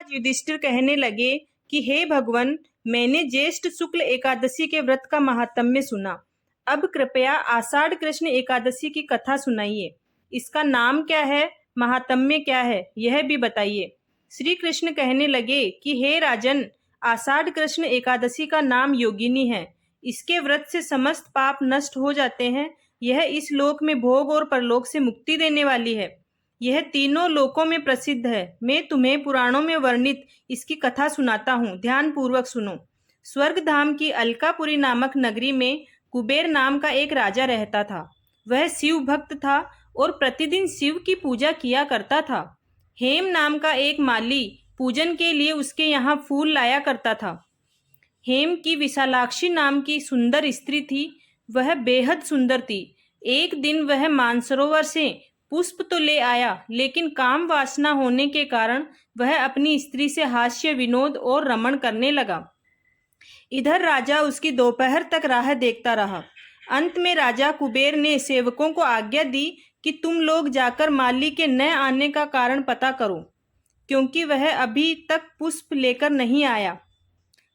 महाराज युधिष्ठिर कहने लगे कि हे भगवान, मैंने ज्येष्ठ शुक्ल एकादशी के व्रत का महात्म्य सुना। अब कृपया आषाढ़ कृष्ण एकादशी की कथा सुनाइए। इसका नाम क्या है, महात्म्य क्या है, यह भी बताइए। श्री कृष्ण कहने लगे कि हे राजन, आषाढ़ कृष्ण एकादशी का नाम योगिनी है। इसके व्रत से समस्त पाप नष्ट हो जाते हैं। यह इस लोक में भोग और परलोक से मुक्ति देने वाली है। यह तीनों लोकों में प्रसिद्ध है। मैं तुम्हें पुराणों में वर्णित इसकी कथा सुनाता हूँ, ध्यान पूर्वक सुनो। स्वर्ग धाम की अलकापुरी नामक नगरी में कुबेर नाम का एक राजा रहता था। वह शिव भक्त था और प्रतिदिन शिव की पूजा किया करता था। हेम नाम का एक माली पूजन के लिए उसके यहाँ फूल लाया करता था। हेम की विशालाक्षी नाम की सुंदर स्त्री थी। वह बेहद सुंदर थी। एक दिन वह मानसरोवर से पुष्प तो ले आया, लेकिन काम वासना होने के कारण वह अपनी स्त्री से हास्य विनोद और रमण करने लगा। इधर राजा उसकी दोपहर तक राह देखता रहा। अंत में राजा कुबेर ने सेवकों को आज्ञा दी कि तुम लोग जाकर माली के न आने का कारण पता करो, क्योंकि वह अभी तक पुष्प लेकर नहीं आया।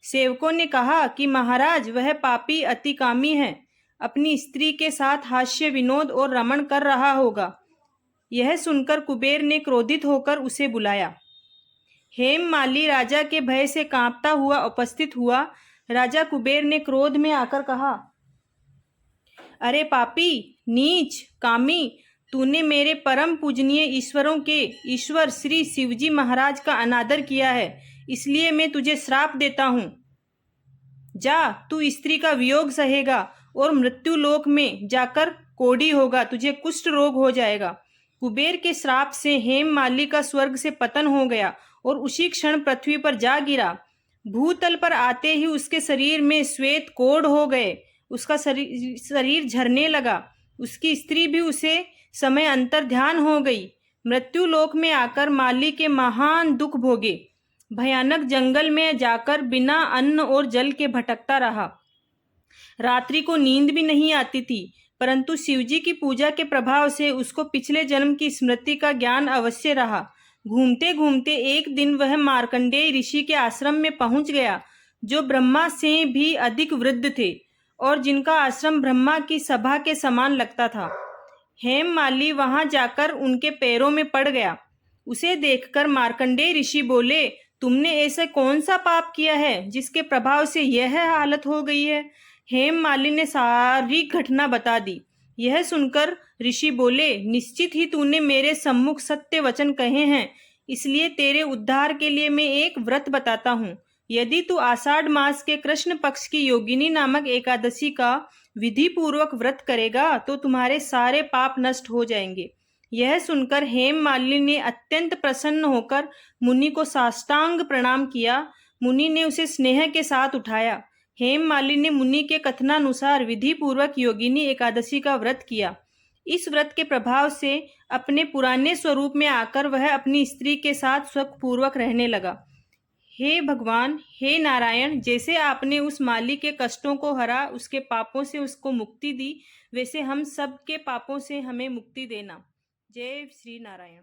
सेवकों ने कहा कि महाराज, वह पापी अतिकामी है, अपनी स्त्री के साथ हास्य विनोद और रमण कर रहा होगा। यह सुनकर कुबेर ने क्रोधित होकर उसे बुलाया। हेम माली राजा के भय से कांपता हुआ उपस्थित हुआ। राजा कुबेर ने क्रोध में आकर कहा, अरे पापी, नीच, कामी, तूने मेरे परम पूजनीय ईश्वरों के ईश्वर श्री शिवजी महाराज का अनादर किया है, इसलिए मैं तुझे श्राप देता हूँ। जा, तू स्त्री का वियोग सहेगा और मृत्यु लोक में जाकर कोढ़ी होगा, तुझे कुष्ठ रोग हो जाएगा। कुबेर के श्राप से हेम माली का स्वर्ग से पतन हो गया और उसी क्षण पृथ्वी पर जा गिरा। भूतल पर आते ही उसके शरीर में श्वेत कोढ़ हो गए। उसका शरीर झरने लगा। उसकी स्त्री भी उसे समय अंतर ध्यान हो गई। मृत्यु लोक में आकर माली के महान दुख भोगे। भयानक जंगल में जाकर बिना अन्न और जल के भटकता रहा। रात्रि को नींद भी नहीं आती थी, परंतु शिवजी की पूजा के प्रभाव से उसको पिछले जन्म की स्मृति का ज्ञान अवश्य रहा। घूमते घूमते एक दिन वह मार्कंडेय ऋषि के आश्रम में पहुंच गया, जो ब्रह्मा से भी अधिक वृद्ध थे और जिनका आश्रम ब्रह्मा की सभा के समान लगता था। हेम माली वहां जाकर उनके पैरों में पड़ गया। उसे देखकर मार्कंडेय ऋषि बोले, तुमने ऐसा कौन सा पाप किया है जिसके प्रभाव से यह हालत हो गई है? हेम माली ने सारी घटना बता दी। यह सुनकर ऋषि बोले, निश्चित ही तूने मेरे सम्मुख सत्य वचन कहे हैं, इसलिए तेरे उद्धार के लिए मैं एक व्रत बताता हूँ। यदि तू आषाढ़ मास के कृष्ण पक्ष की योगिनी नामक एकादशी का विधि पूर्वक व्रत करेगा तो तुम्हारे सारे पाप नष्ट हो जाएंगे। यह सुनकर हेम मालिनी ने अत्यंत प्रसन्न होकर मुनि को साष्टांग प्रणाम किया। मुनि ने उसे स्नेह के साथ उठाया। हेम मालिनी ने मुनि के कथनानुसार विधि पूर्वक योगिनी एकादशी का व्रत किया। इस व्रत के प्रभाव से अपने पुराने स्वरूप में आकर वह अपनी स्त्री के साथ सुखपूर्वक रहने लगा। हे भगवान, हे नारायण, जैसे आपने उस माली के कष्टों को हरा, उसके पापों से उसको मुक्ति दी, वैसे हम सब के पापों से हमें मुक्ति देना। जय श्री नारायण।